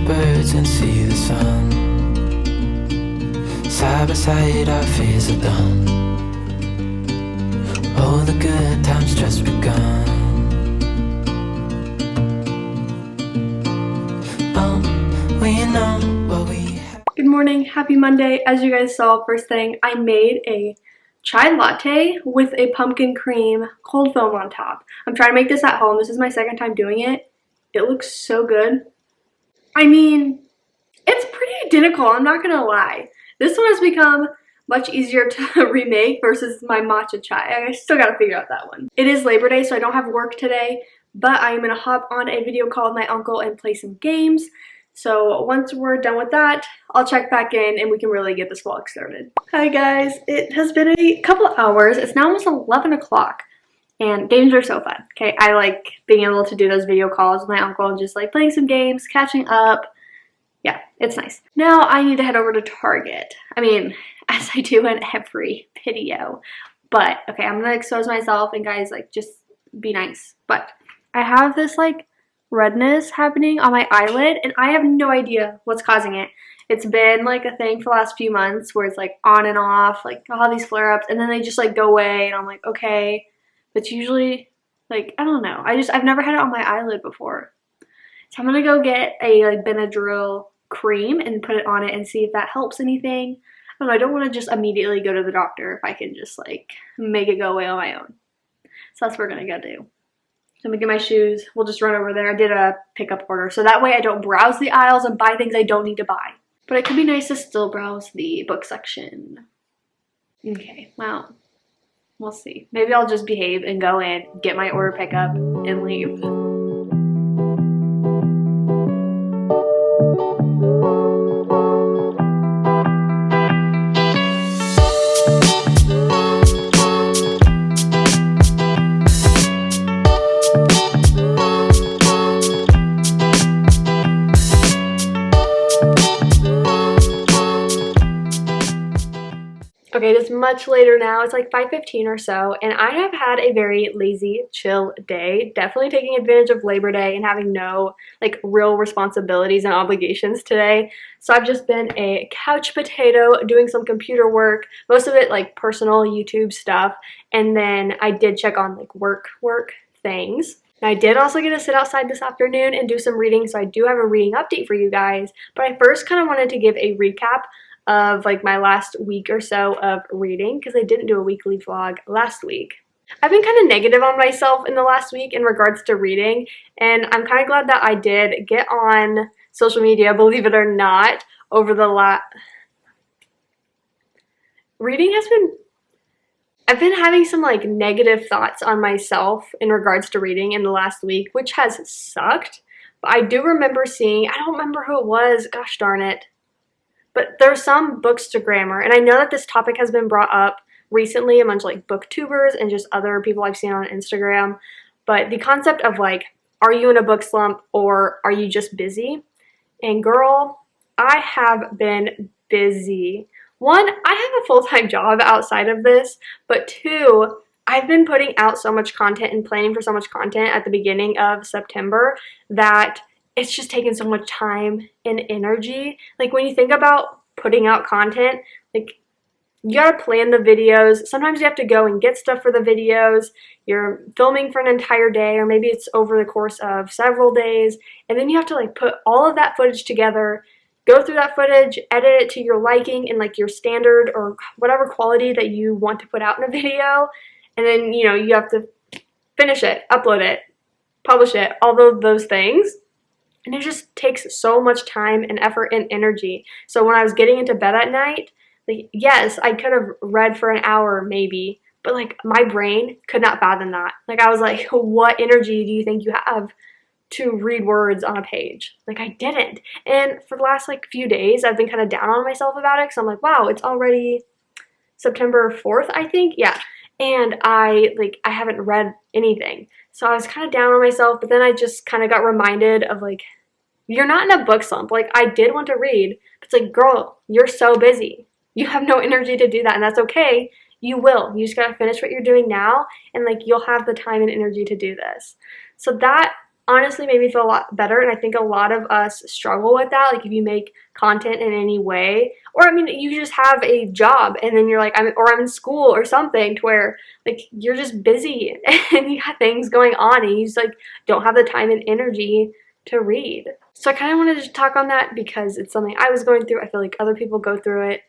birds and see the sun. Side by side our fears are done. All the good times just begun. Oh, we know what we have. Good morning, happy Monday. As you guys saw, first thing, I made a chai latte with a pumpkin cream cold foam on top. I'm trying to make this at home. This is my second time doing it. It looks so good. I mean, it's pretty identical, I'm not gonna lie. This one has become much easier to remake versus my matcha chai. I still gotta figure out that one. It is Labor Day, so I don't have work today, but I am gonna hop on a video call with my uncle and play some games. So once we're done with that, I'll check back in and we can really get this vlog started. Hi guys, it has been a couple of hours. It's now almost 11 o'clock and games are so fun. Okay, I like being able to do those video calls with my uncle and just like playing some games, catching up. Yeah, it's nice. Now I need to head over to Target. I mean, as I do in every video. But okay, I'm gonna expose myself and guys, like, just be nice. But I have this like redness happening on my eyelid and I have no idea what's causing it. It's been like a thing for the last few months where it's like on and off, like I'll have these flare-ups and then they just like go away and I'm like, okay. But it's usually like, I don't know. I've never had it on my eyelid before. So I'm gonna go get a like Benadryl cream and put it on it and see if that helps anything. I don't know, I don't want to just immediately go to the doctor if I can just like make it go away on my own. So that's what we're gonna go do. So I'm gonna get my shoes. We'll just run over there. I did a pickup order, so that way I don't browse the aisles and buy things I don't need to buy. But it could be nice to still browse the book section. Okay, well, we'll see. Maybe I'll just behave and go in, get my order pickup, and leave. Okay, it is much later now. It's like 5:15 or so, and I have had a very lazy, chill day. Definitely taking advantage of Labor Day and having no like real responsibilities and obligations today. So I've just been a couch potato doing some computer work, most of it like personal YouTube stuff, and then I did check on like work things. And I did also get to sit outside this afternoon and do some reading, so I do have a reading update for you guys. But I first kind of wanted to give a recap of like my last week or so of reading because I didn't do a weekly vlog last week. I've been kind of negative on myself in the last week in regards to reading, and I'm kind of glad that I did get on social media, believe it or not, over the reading has been, I've been having some like negative thoughts on myself in regards to reading in the last week, which has sucked. But I do remember seeing, I don't remember who it was, gosh darn it. But there's some bookstagrammer, and I know that this topic has been brought up recently amongst like booktubers and just other people I've seen on Instagram. But the concept of like, are you in a book slump or are you just busy? And girl, I have been busy. One, I have a full-time job outside of this, but two, I've been putting out so much content and planning for so much content at the beginning of September that it's just taken so much time and energy. Like when you think about putting out content, like you gotta plan the videos. Sometimes you have to go and get stuff for the videos. You're filming for an entire day, or maybe it's over the course of several days. And then you have to like put all of that footage together, go through that footage, edit it to your liking and like your standard or whatever quality that you want to put out in a video. And then, you know, you have to finish it, upload it, publish it, all of those things. And it just takes so much time and effort and energy. So when I was getting into bed at night, like, yes, I could have read for an hour maybe, but like my brain could not fathom that. Like I was like, what energy do you think you have to read words on a page? Like I didn't. And for the last like few days, I've been kind of down on myself about it because I'm like, wow, it's already September 4th, I think. Yeah. And I haven't read anything. So I was kind of down on myself, but then I just kind of got reminded of like, you're not in a book slump. Like I did want to read, but it's like, girl, you're so busy. You have no energy to do that, and that's okay. You will. You just gotta finish what you're doing now, and like you'll have the time and energy to do this. So that honestly made me feel a lot better, and I think a lot of us struggle with that. Like if you make content in any way, or I mean you just have a job and then you're like I'm in school or something to where like you're just busy and you have things going on and you just like don't have the time and energy to read. So I kind of wanted to talk on that because it's something I was going through. I feel like other people go through it,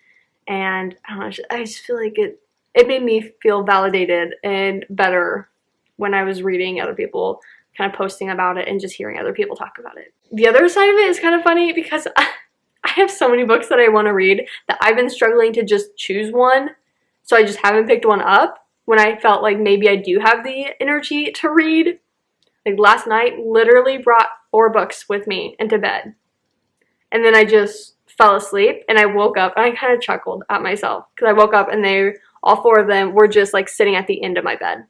and I don't know, I just feel like it made me feel validated and better when I was reading other people kind of posting about it and just hearing other people talk about it. The other side of it is kind of funny because I have so many books that I want to read that I've been struggling to just choose one, so I just haven't picked one up when I felt like maybe I do have the energy to read. Like last night, literally brought 4 books with me into bed, and then I just fell asleep and I woke up and I kind of chuckled at myself because I woke up and all 4 of them were just like sitting at the end of my bed.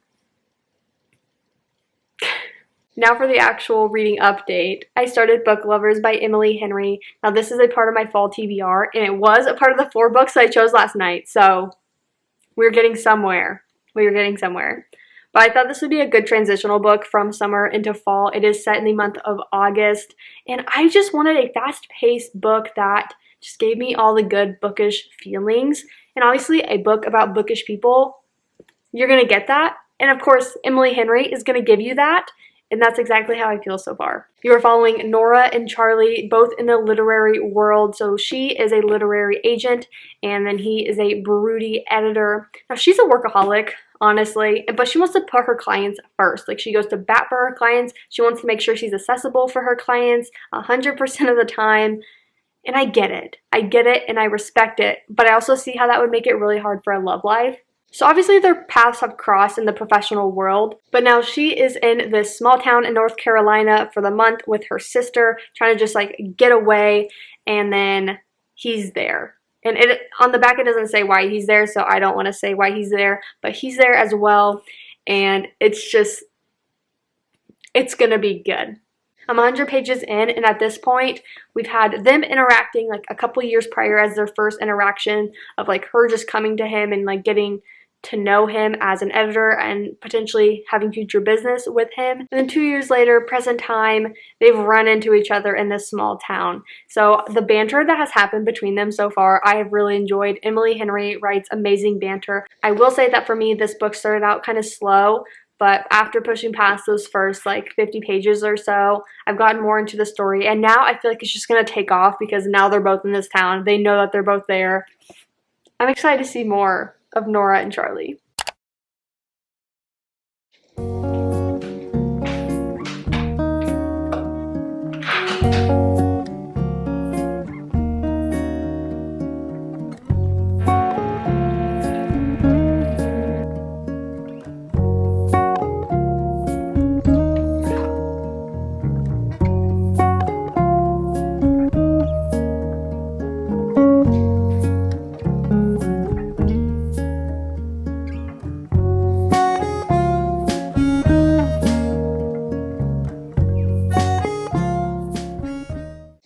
Now for the actual reading update. I started Booksellers by Emily Henry. Now this is a part of my fall TBR, and it was a part of the 4 books I chose last night, so we're getting somewhere. But I thought this would be a good transitional book from summer into fall. It is set in the month of August, and I just wanted a fast-paced book that just gave me all the good bookish feelings. And obviously a book about bookish people, you're going to get that. And of course, Emily Henry is going to give you that. And that's exactly how I feel so far. You are following Nora and Charlie, both in the literary world. So she is a literary agent, and then he is a broody editor. Now she's a workaholic, honestly, but she wants to put her clients first. Like she goes to bat for her clients. She wants to make sure she's accessible for her clients 100% of the time. And I get it, and I respect it. But I also see how that would make it really hard for a love life. So obviously their paths have crossed in the professional world, but now she is in this small town in North Carolina for the month with her sister, trying to just like get away, and then he's there. And on the back it doesn't say why he's there, so I don't want to say why he's there, but he's there as well, and it's gonna be good. I'm 100 pages in, and at this point, we've had them interacting like a couple years prior as their first interaction of like her just coming to him and like getting to know him as an editor and potentially having future business with him. And then 2 years later, present time, they've run into each other in this small town. So the banter that has happened between them so far, I have really enjoyed. Emily Henry writes amazing banter. I will say that for me, this book started out kind of slow, but after pushing past those first like 50 pages or so, I've gotten more into the story, and now I feel like it's just going to take off because now they're both in this town. They know that they're both there. I'm excited to see more of Nora and Charlie.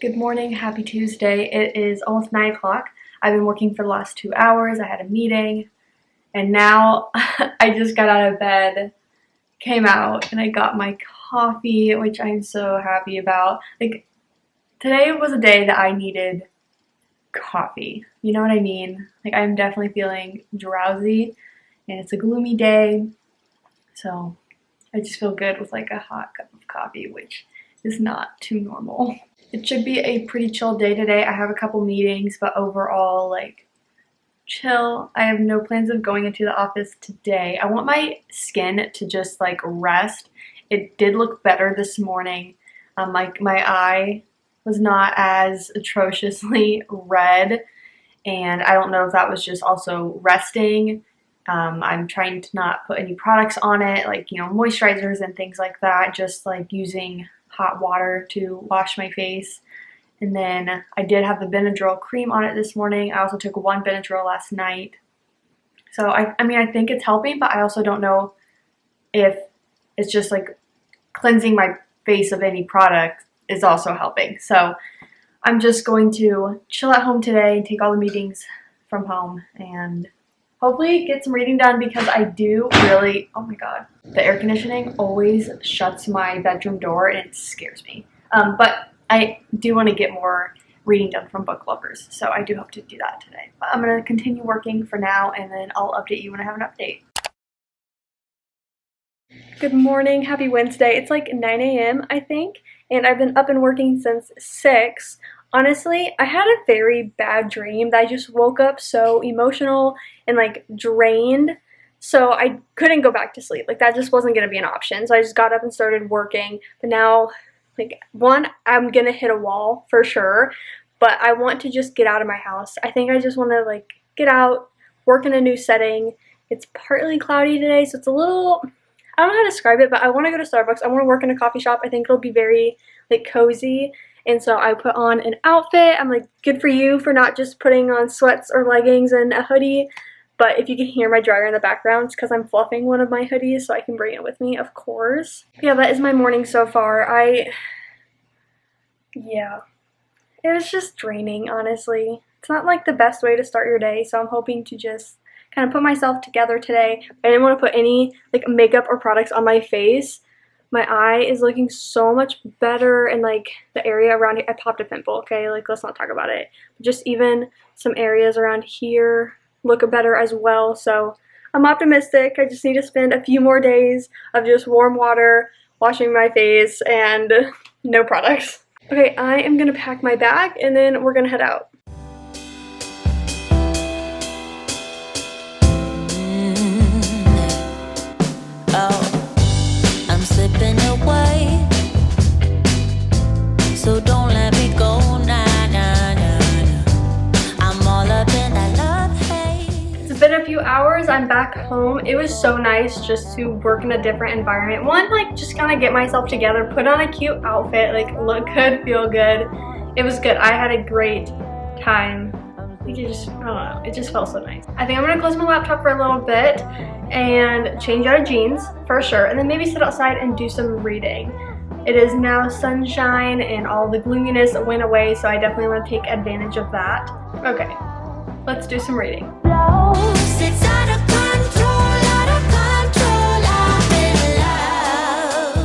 Good morning, happy Tuesday. It is almost 9 o'clock. I've been working for the last 2 hours. I had a meeting, and now I just got out of bed, came out, and I got my coffee, which I'm so happy about. Like, today was a day that I needed coffee. You know what I mean? Like, I'm definitely feeling drowsy, and it's a gloomy day, so I just feel good with like a hot cup of coffee, which is not too normal. It should be a pretty chill day today. I have a couple meetings, but overall, like, chill. I have no plans of going into the office today. I want my skin to just, like, rest. It did look better this morning. Like, my eye was not as atrociously red, and I don't know if that was just also resting. I'm trying to not put any products on it, like, you know, moisturizers and things like that, just, like, using hot water to wash my face. And then I did have the Benadryl cream on it this morning. I also took 1 Benadryl last night. So I mean, I think it's helping, but I also don't know if it's just like cleansing my face of any product is also helping. So I'm just going to chill at home today and take all the meetings from home and hopefully get some reading done because I do really, oh my god, the air conditioning always shuts my bedroom door and it scares me. But I do want to get more reading done from book lovers, so I do hope to do that today. But I'm going to continue working for now, and then I'll update you when I have an update. Good morning, happy Wednesday. It's like 9 a.m. I think, and I've been up and working since 6. Honestly, I had a very bad dream that I just woke up so emotional and like drained, so I couldn't go back to sleep. Like that just wasn't going to be an option, so I just got up and started working. But now, like, one, I'm going to hit a wall for sure, but I want to just get out of my house. I think I just want to like get out, work in a new setting. It's partly cloudy today, so it's a little, I don't know how to describe it, but I want to go to Starbucks. I want to work in a coffee shop. I think it'll be very like cozy. And so I put on an outfit. I'm like, good for you for not just putting on sweats or leggings and a hoodie. But if you can hear my dryer in the background, it's because I'm fluffing one of my hoodies so I can bring it with me, of course. Yeah, that is my morning so far. Yeah, it was just draining, honestly. It's not like the best way to start your day, so I'm hoping to just kind of put myself together today. I didn't want to put any like makeup or products on my face. My eye is looking so much better, and like the area around here, I popped a pimple, okay, like let's not talk about it. Just even some areas around here look better as well, so I'm optimistic. I just need to spend a few more days of just warm water, washing my face, and no products. Okay, I am gonna pack my bag and then we're gonna head out. So don't let me go, nah, nah, nah, nah. I'm all up in that love haze. It's been a few hours, I'm back home. It was so nice just to work in a different environment. One, like just kind of get myself together, put on a cute outfit, like look good, feel good. It was good. I had a great time. I think I don't know, it just felt so nice. I think I'm gonna close my laptop for a little bit and change out of jeans for sure, and then maybe sit outside and do some reading. It is now sunshine and all the gloominess went away, so I definitely want to take advantage of that. Okay, let's do some reading. It's out of control, I'm in love.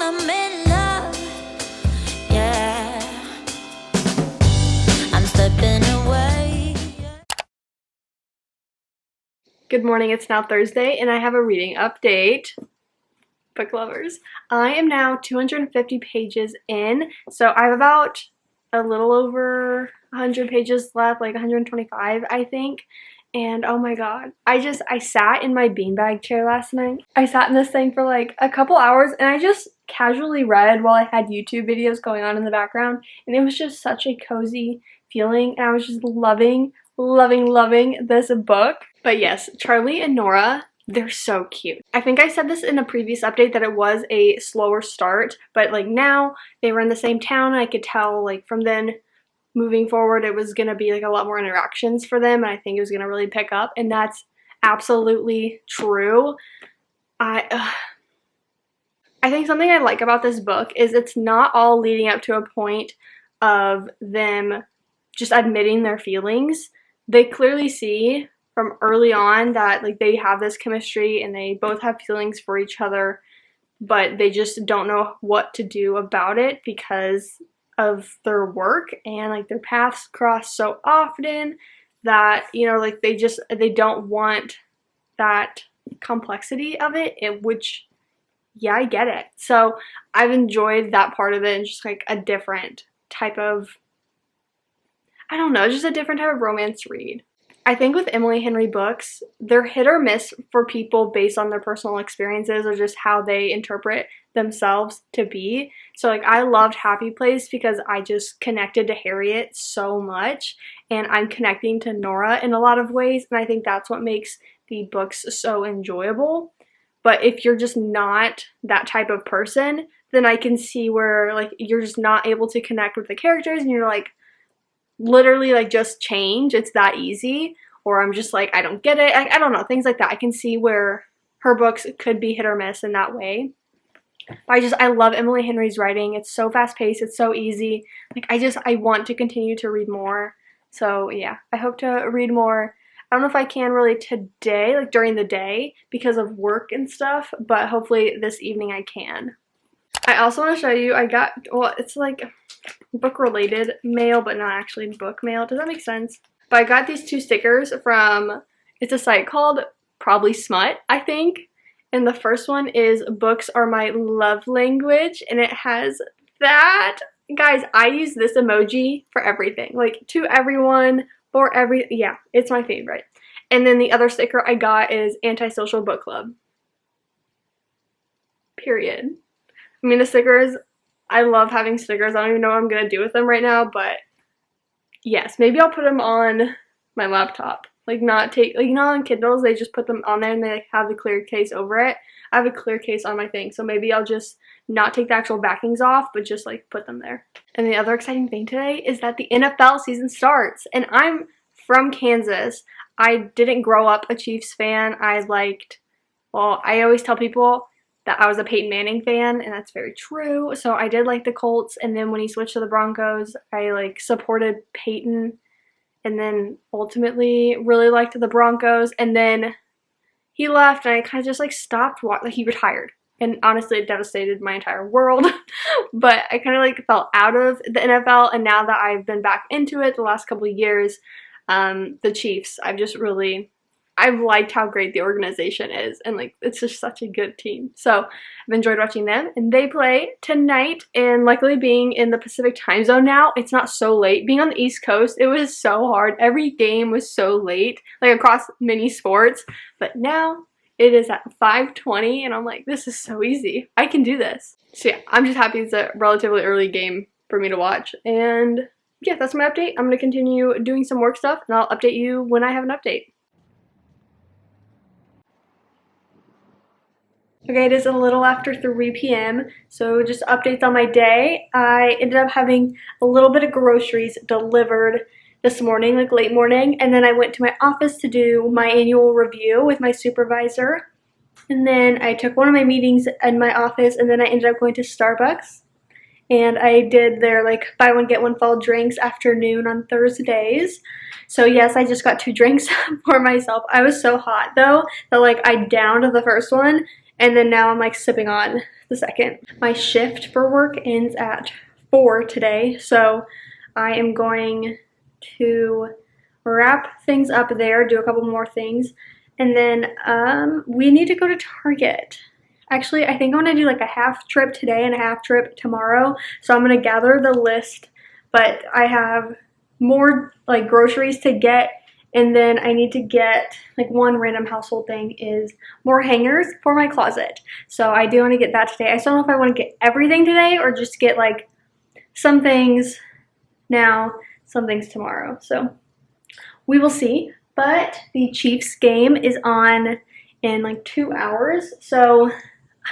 I'm in love, yeah. I'm stepping away. Good morning, it's now Thursday, and I have a reading update. Book lovers. I am now 250 pages in, so I have about a little over 100 pages left, like 125 I think, and oh my god, I sat in my beanbag chair last night. I sat in this thing for like a couple hours and I just casually read while I had YouTube videos going on in the background, and it was just such a cozy feeling, and I was just loving this book. But yes, Charlie and Nora, they're so cute. I think I said this in a previous update that it was a slower start, but like now they were in the same town, and I could tell like from then moving forward it was gonna be like a lot more interactions for them, and I think it was gonna really pick up, and that's absolutely true. I think something I like about this book is it's not all leading up to a point of them just admitting their feelings. They clearly see from early on that like they have this chemistry and they both have feelings for each other, but they just don't know what to do about it because of their work, and like their paths cross so often that, you know, like they don't want that complexity of it, which, yeah, I get it. So I've enjoyed that part of it, and just like a different type of, I don't know, just a different type of romance read. I think with Emily Henry books, they're hit or miss for people based on their personal experiences or just how they interpret themselves to be. So like I loved Happy Place because I just connected to Harriet so much, and I'm connecting to Nora in a lot of ways, and I think that's what makes the books so enjoyable. But if you're just not that type of person, then I can see where like you're just not able to connect with the characters, and you're like, literally like just change, it's that easy, or I'm just like, I don't get it, I don't know, things like that. I can see where her books could be hit or miss in that way. But I love Emily Henry's writing. It's so fast paced, it's so easy. Like I want to continue to read more. So yeah, I hope to read more I don't know if I can really today, like during the day, because of work and stuff, but hopefully this evening I can. I also want to show you, I got, well, it's like book related mail, but not actually book mail. Does that make sense? But I got these 2 stickers from, it's a site called Probably Smut, I think. And the first one is Books Are My Love Language, and it has that. Guys, I use this emoji for everything. Like, to everyone, for every, yeah, it's my favorite. And then the other sticker I got is Antisocial Book Club. Period. I mean, the stickers, I love having stickers. I don't even know what I'm going to do with them right now, but yes, maybe I'll put them on my laptop. Like, not take, like, you know, on Kindles, they just put them on there and they like, have the clear case over it. I have a clear case on my thing, so maybe I'll just not take the actual backings off, but just like put them there. And the other exciting thing today is that the NFL season starts, and I'm from Kansas. I didn't grow up a Chiefs fan. I always tell people that I was a Peyton Manning fan, and that's very true. So I did like the Colts, and then when he switched to the Broncos, I like supported Peyton, and then ultimately really liked the Broncos, and then he left, and I kind of just like stopped watching. Like, he retired, and honestly it devastated my entire world. But I kind of like fell out of the NFL, and now that I've been back into it the last couple of years, the Chiefs, I've liked how great the organization is, and like it's just such a good team. So I've enjoyed watching them, and they play tonight, and luckily being in the Pacific time zone now, it's not so late. Being on the East Coast, it was so hard. Every game was so late, like across many sports, but now it is at 5:20, and I'm like, this is so easy. I can do this. So yeah, I'm just happy it's a relatively early game for me to watch, and yeah, that's my update. I'm going to continue doing some work stuff, and I'll update you when I have an update. Okay, it is a little after 3 p.m., so just updates on my day. I ended up having a little bit of groceries delivered this morning, like late morning, and then I went to my office to do my annual review with my supervisor. And then I took one of my meetings in my office, and then I ended up going to Starbucks. And I did their like buy one get one fall drinks afternoon on Thursdays. So yes, I just got 2 drinks for myself. I was so hot though that like I downed the first one, and then now I'm like sipping on the second. My shift for work ends at 4 today, so I am going to wrap things up there, do a couple more things, and then we need to go to Target. Actually, I think I'm going to do like a half trip today and a half trip tomorrow, so I'm going to gather the list, but I have more like groceries to get. And then I need to get, like, one random household thing is more hangers for my closet. So I do want to get that today. I still don't know if I want to get everything today or just get, like, some things now, some things tomorrow. So we will see. But the Chiefs game is on in, like, 2 hours. So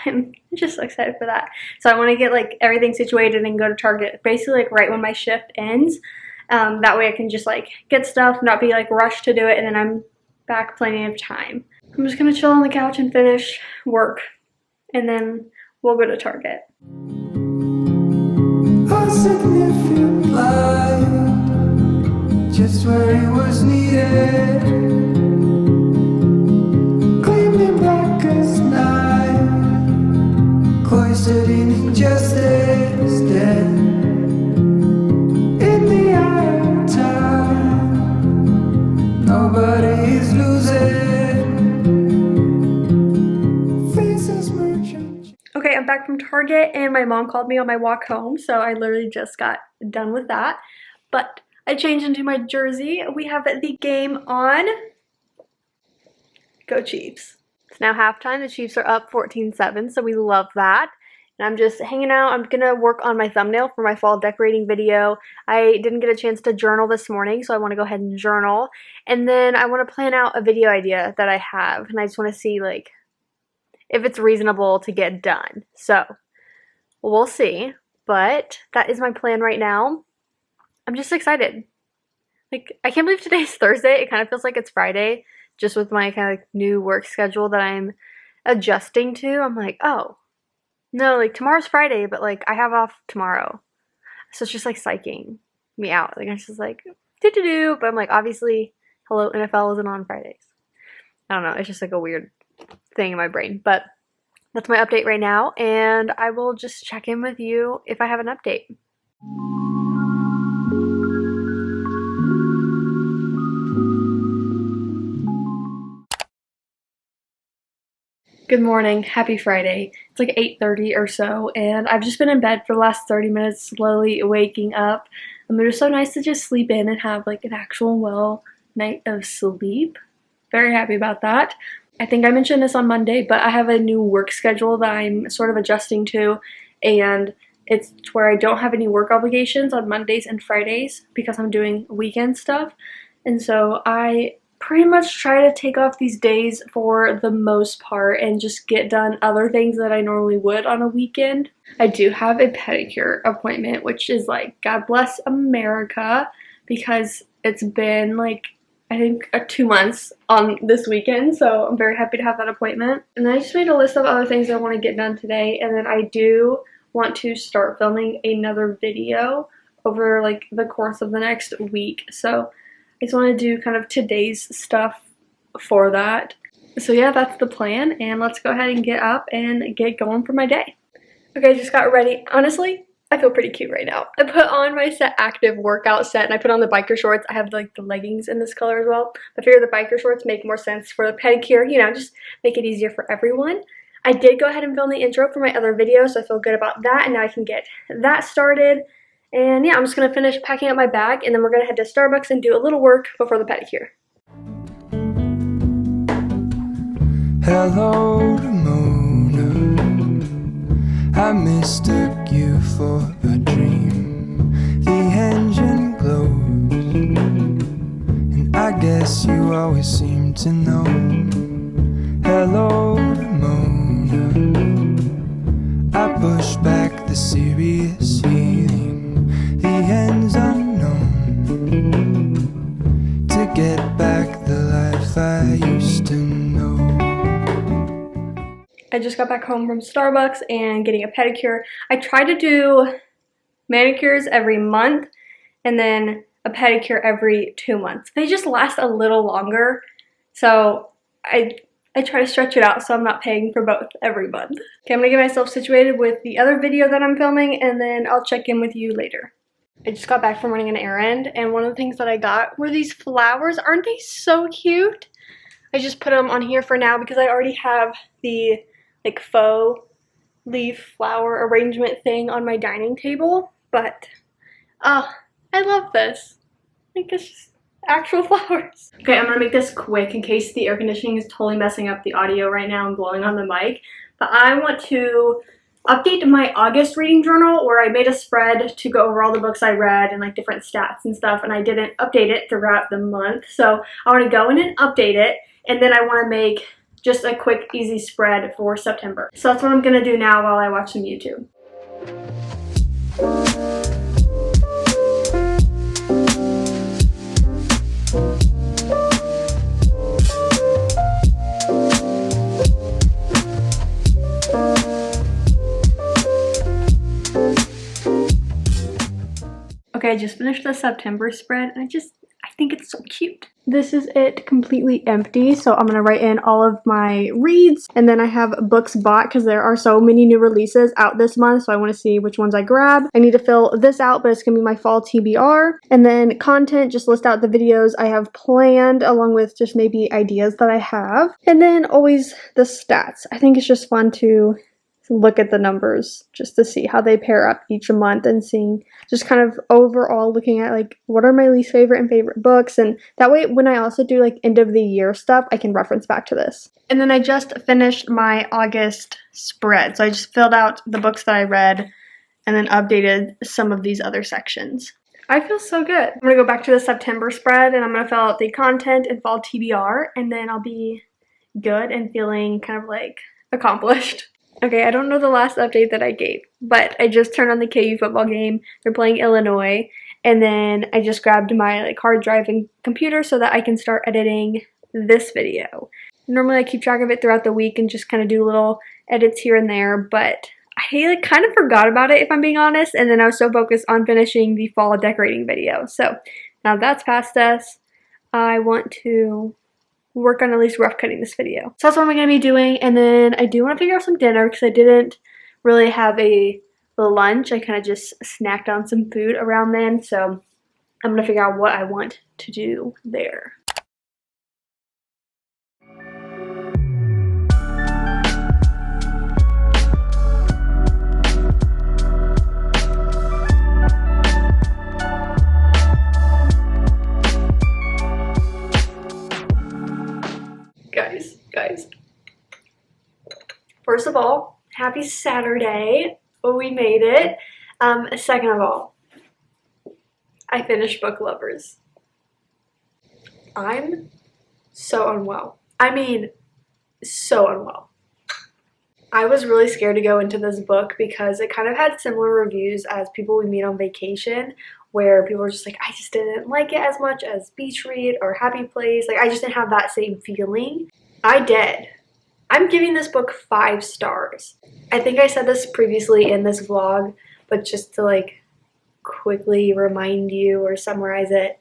I'm just excited for that. So I want to get, like, everything situated and go to Target basically, like, right when my shift ends. That way I can just like get stuff, not be like rushed to do it, and then I'm back plenty of time. I'm just gonna chill on the couch and finish work, and then we'll go to Target. A significant light, just where it was needed, gleaming black as night, cloistered in injustice, dead. Nobody's losing. Faces merchant. Okay, I'm back from Target, and my mom called me on my walk home, so I literally just got done with that. But I changed into my jersey. We have the game on. Go Chiefs. It's now halftime. The Chiefs are up 14-7, so we love that. And I'm just hanging out. I'm going to work on my thumbnail for my fall decorating video. I didn't get a chance to journal this morning, so I want to go ahead and journal. And then I want to plan out a video idea that I have, and I just want to see, like, if it's reasonable to get done. So, we'll see. But that is my plan right now. I'm just excited. Like, I can't believe today's Thursday. It kind of feels like it's Friday, just with my kind of like new work schedule that I'm adjusting to. I'm like, oh. No, like, tomorrow's Friday, but, like, I have off tomorrow. So it's just, like, psyching me out. Like, I'm just, like, do-do-do. But I'm, like, obviously, Hello, NFL isn't on Fridays. I don't know, it's just like a weird thing in my brain, but that's my update right now, and I will just check in with you if I have an update. Good morning, happy Friday. It's like 8:30 or so, and I've just been in bed for the last 30 minutes, slowly waking up. It was so nice to just sleep in and have like an actual well night of sleep. Very happy about that. I think I mentioned this on Monday, but I have a new work schedule that I'm sort of adjusting to, and it's where I don't have any work obligations on Mondays and Fridays because I'm doing weekend stuff. And so I pretty much try to take off these days for the most part and just get done other things that I normally would on a weekend. I do have a pedicure appointment, which is like, God bless America, because it's been like, I think 2 months on this weekend, so I'm very happy to have that appointment. And then I just made a list of other things I want to get done today, and then I do want to start filming another video over like the course of the next week. So I just want to do kind of today's stuff for that. So yeah, that's the plan, and let's go ahead and get up and get going for my day. Okay, I just got ready. Honestly, I feel pretty cute right now. I put on my Set Active workout set, and I put on the biker shorts. I have like the leggings in this color as well. I figure the biker shorts make more sense for the pedicure, you know, just make it easier for everyone. I did go ahead and film the intro for my other video, so I feel good about that, and now I can get that started. And yeah, I'm just going to finish packing up my bag, and then we're going to head to Starbucks and do a little work before the pedicure. Hello, Mona. I mistook you for a dream. The engine glows, and I guess you always seem to know. Hello, Mona. I push back the serious feeling. The end's unknown. To get back the life I used to know. I just got back home from Starbucks and getting a pedicure. I try to do manicures every month and then a pedicure every 2 months. They just last a little longer, so I try to stretch it out so I'm not paying for both every month. Okay, I'm gonna get myself situated with the other video that I'm filming, and then I'll check in with you later. I just got back from running an errand, and one of the things that I got were these flowers. Aren't they so cute? I just put them on here for now because I already have the like faux leaf flower arrangement thing on my dining table, but I love this. Like, it's just actual flowers. Okay, I'm gonna make this quick in case the air conditioning is totally messing up the audio right now and blowing on the mic, but I want to update my August reading journal where I made a spread to go over all the books I read and like different stats and stuff, and I didn't update it throughout the month. So I want to go in and update it, and then I want to make just a quick easy spread for September. So that's what I'm gonna do now while I watch some YouTube. Okay, I just finished the September spread, and I think it's so cute. This is it completely empty, so I'm gonna write in all of my reads, and then I have books bought because there are so many new releases out this month, so I want to see which ones I grab. I need to fill this out, but it's gonna be my fall TBR. And then content, just list out the videos I have planned along with just maybe ideas that I have. And then always the stats. I think it's just fun to look at the numbers just to see how they pair up each month, and seeing just kind of overall looking at like what are my least favorite and favorite books, and that way when I also do like end of the year stuff I can reference back to this. And then I just finished my August spread, so I just filled out the books that I read and then updated some of these other sections. I feel so good. I'm gonna go back to the September spread, and I'm gonna fill out the content and fall TBR, and then I'll be good and feeling kind of like accomplished. Okay, I don't know the last update that I gave, but I just turned on the KU football game. They're playing Illinois, and then I just grabbed my like hard drive and computer so that I can start editing this video. Normally I keep track of it throughout the week and just kind of do little edits here and there, but I like kind of forgot about it if I'm being honest, and then I was so focused on finishing the fall decorating video. So now that's past us. I want to work on at least rough cutting this video. So that's what I'm going to be doing. And then I do want to figure out some dinner because I didn't really have a lunch. I kind of just snacked on some food around then. So I'm going to figure out what I want to do there. Guys. First of all, happy Saturday. We made it. Second of all, I finished Booksellers. I'm so unwell. I mean, so unwell. I was really scared to go into this book because it kind of had similar reviews as People We Meet on Vacation, where people were just like, I just didn't like it as much as Beach Read or Happy Place. Like, I just didn't have that same feeling. I did. I'm giving this book 5 stars. I think I said this previously in this vlog, but just to like quickly remind you or summarize it,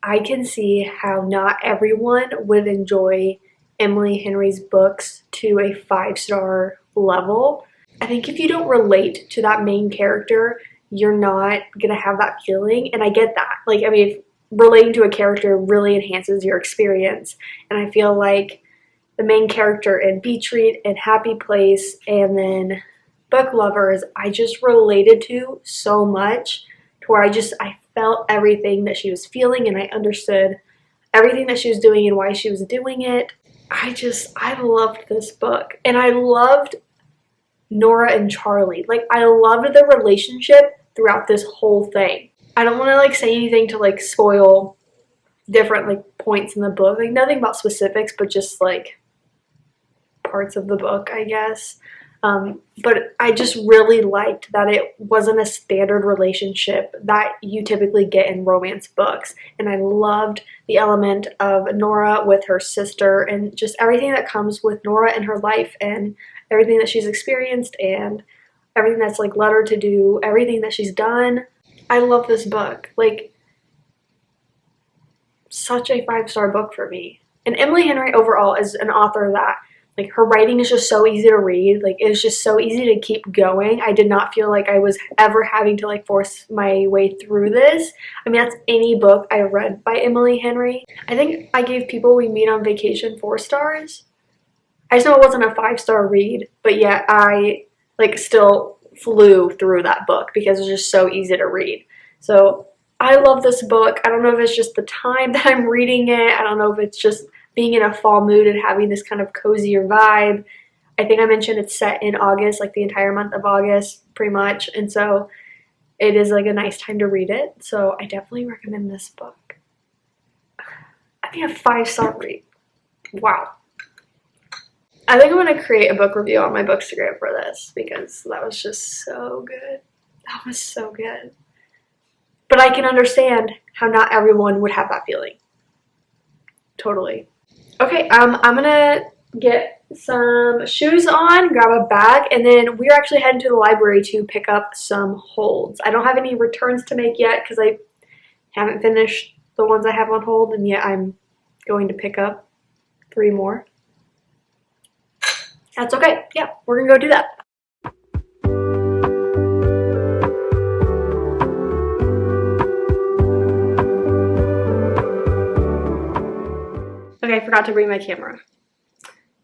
I can see how not everyone would enjoy Emily Henry's books to a 5-star level. I think if you don't relate to that main character, you're not gonna have that feeling, and I get that. Like, I mean, relating to a character really enhances your experience, and I feel like the main character in Beach Read and Happy Place and then Booksellers, I just related to so much to where I felt everything that she was feeling, and I understood everything that she was doing and why she was doing it. I loved this book, and I loved Nora and Charlie. Like, I loved the relationship throughout this whole thing. I don't want to like say anything to like spoil different like points in the book, like nothing about specifics, but just like parts of the book, I guess. But I just really liked that it wasn't a standard relationship that you typically get in romance books. And I loved the element of Nora with her sister and just everything that comes with Nora in her life and everything that she's experienced and everything that's like led her to do everything that she's done. I love this book. Like, such a 5-star book for me. And Emily Henry overall is an author that, like, her writing is just so easy to read. Like, it's just so easy to keep going. I did not feel like I was ever having to, like, force my way through this. I mean, that's any book I read by Emily Henry. I think I gave People We Meet on Vacation 4 stars. I just know it wasn't a 5-star read, but yet I, like, still flew through that book because it's just so easy to read. So I love this book. I don't know if it's just the time that I'm reading it. I don't know if it's just being in a fall mood and having this kind of cozier vibe. I think I mentioned it's set in August, like the entire month of August, pretty much. And so it is like a nice time to read it. So I definitely recommend this book. I think a 5-star read. Wow. I think I'm going to create a book review on my Bookstagram for this because that was just so good. That was so good. But I can understand how not everyone would have that feeling. Totally. Okay, I'm gonna get some shoes on, grab a bag, and then we're actually heading to the library to pick up some holds. I don't have any returns to make yet because I haven't finished the ones I have on hold, and yet I'm going to pick up 3 more. That's okay. Yeah, we're gonna go do that. Okay, I forgot to bring my camera.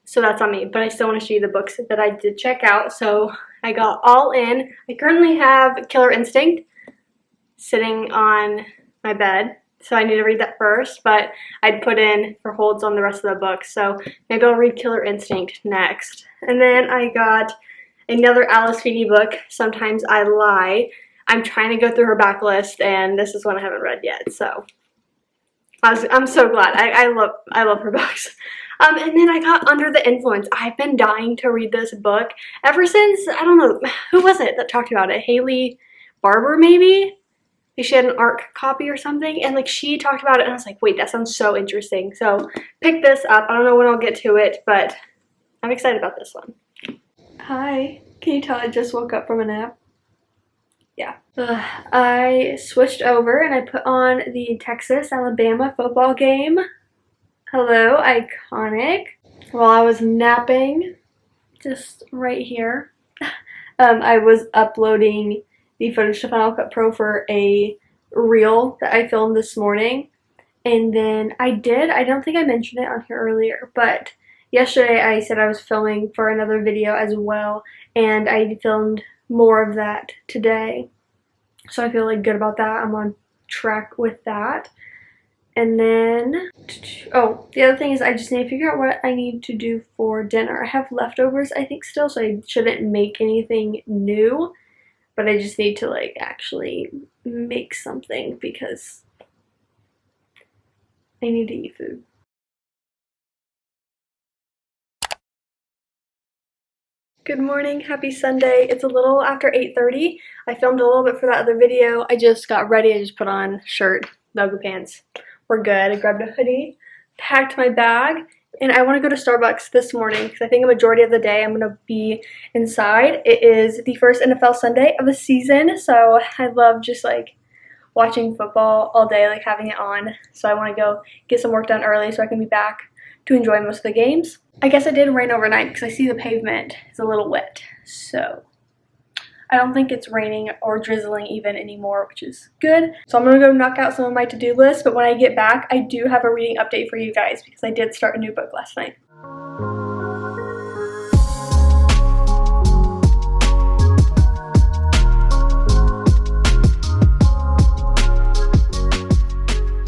So that's on me, but I still want to show you the books that I did check out. So I got all in. I currently have Killer Instinct sitting on my bed. So I need to read that first, but I'd put in for holds on the rest of the book. So maybe I'll read Killer Instinct next. And then I got another Alice Feeney book, Sometimes I Lie. I'm trying to go through her backlist, and this is one I haven't read yet. So I'm so glad. I love her books. And then I got Under the Influence. I've been dying to read this book ever since, I don't know, who was it that talked about it? Haley Barber, maybe? Like, she had an ARC copy or something, and like she talked about it, and I was like, wait, that sounds so interesting. So pick this up. I don't know when I'll get to it, but I'm excited about this one. Hi. Can you tell I just woke up from a nap? Yeah. I switched over and I put on the Texas-Alabama football game. Hello, iconic. While I was napping, just right here, I was uploading the footage to Final Cut Pro for a reel that I filmed this morning. And then I don't think I mentioned it on here earlier, but yesterday I said I was filming for another video as well, and I filmed more of that today. So I feel like good about that. I'm on track with that. And then, oh, the other thing is I just need to figure out what I need to do for dinner. I have leftovers, I think, still, so I shouldn't make anything new. But I just need to, like, actually make something because I need to eat food. Good morning, happy Sunday. It's a little after 8:30. I filmed a little bit for that other video. I just got ready. I just put on shirt, yoga pants. We're good. I grabbed a hoodie, packed my bag, and I want to go to Starbucks this morning because I think a majority of the day I'm going to be inside. It is the first NFL Sunday of the season, so I love just like watching football all day, like having it on. So I want to go get some work done early so I can be back to enjoy most of the games. I guess it did rain overnight because I see the pavement is a little wet, so I don't think it's raining or drizzling even anymore, which is good. So I'm gonna go knock out some of my to-do list, but when I get back, I do have a reading update for you guys because I did start a new book last night.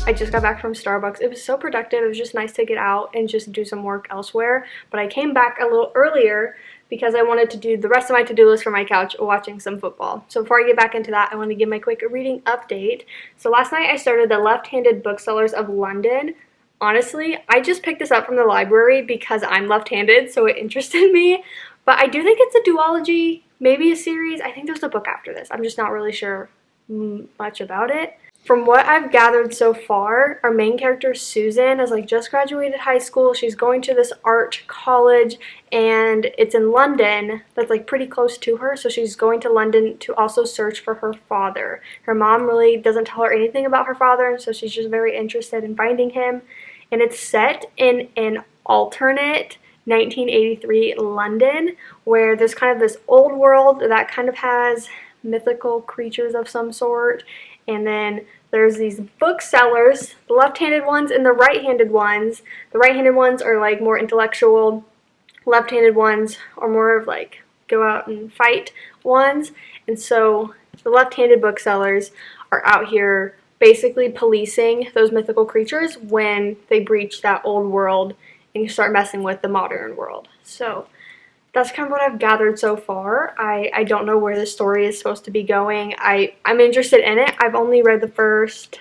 I just got back from Starbucks. It was so productive. It was just nice to get out and just do some work elsewhere. But I came back a little earlier because I wanted to do the rest of my to-do list from my couch watching some football. So before I get back into that, I want to give my quick reading update. So last night I started the Left-Handed Booksellers of London. Honestly, I just picked this up from the library because I'm left-handed, so it interested me. But I do think it's a duology, maybe a series. I think there's a book after this. I'm just not really sure much about it. From what I've gathered so far, our main character, Susan, has like just graduated high school. She's going to this art college and it's in London that's like pretty close to her. So she's going to London to also search for her father. Her mom really doesn't tell her anything about her father, and so she's just very interested in finding him. And it's set in an alternate 1983 London where there's kind of this old world that kind of has mythical creatures of some sort. And then there's these booksellers, the left-handed ones and the right-handed ones. The right-handed ones are like more intellectual. Left-handed ones are more of like go out and fight ones. And so the left-handed booksellers are out here basically policing those mythical creatures when they breach that old world and start messing with the modern world. So that's kind of what I've gathered so far. I don't know where the story is supposed to be going. I'm interested in it. I've only read the first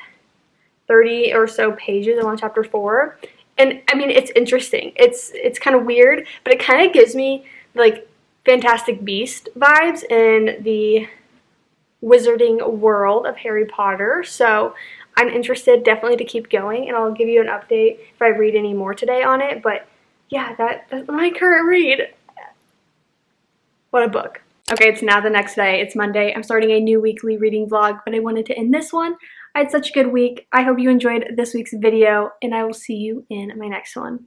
30 or so pages. I'm on chapter 4. And I mean, it's interesting. It's kind of weird, but it kind of gives me like Fantastic Beast vibes in the wizarding world of Harry Potter. So I'm interested definitely to keep going, and I'll give you an update if I read any more today on it. But yeah, that's my current read. What a book. Okay, it's now the next day. It's Monday. I'm starting a new weekly reading vlog, but I wanted to end this one. I had such a good week. I hope you enjoyed this week's video, and I will see you in my next one.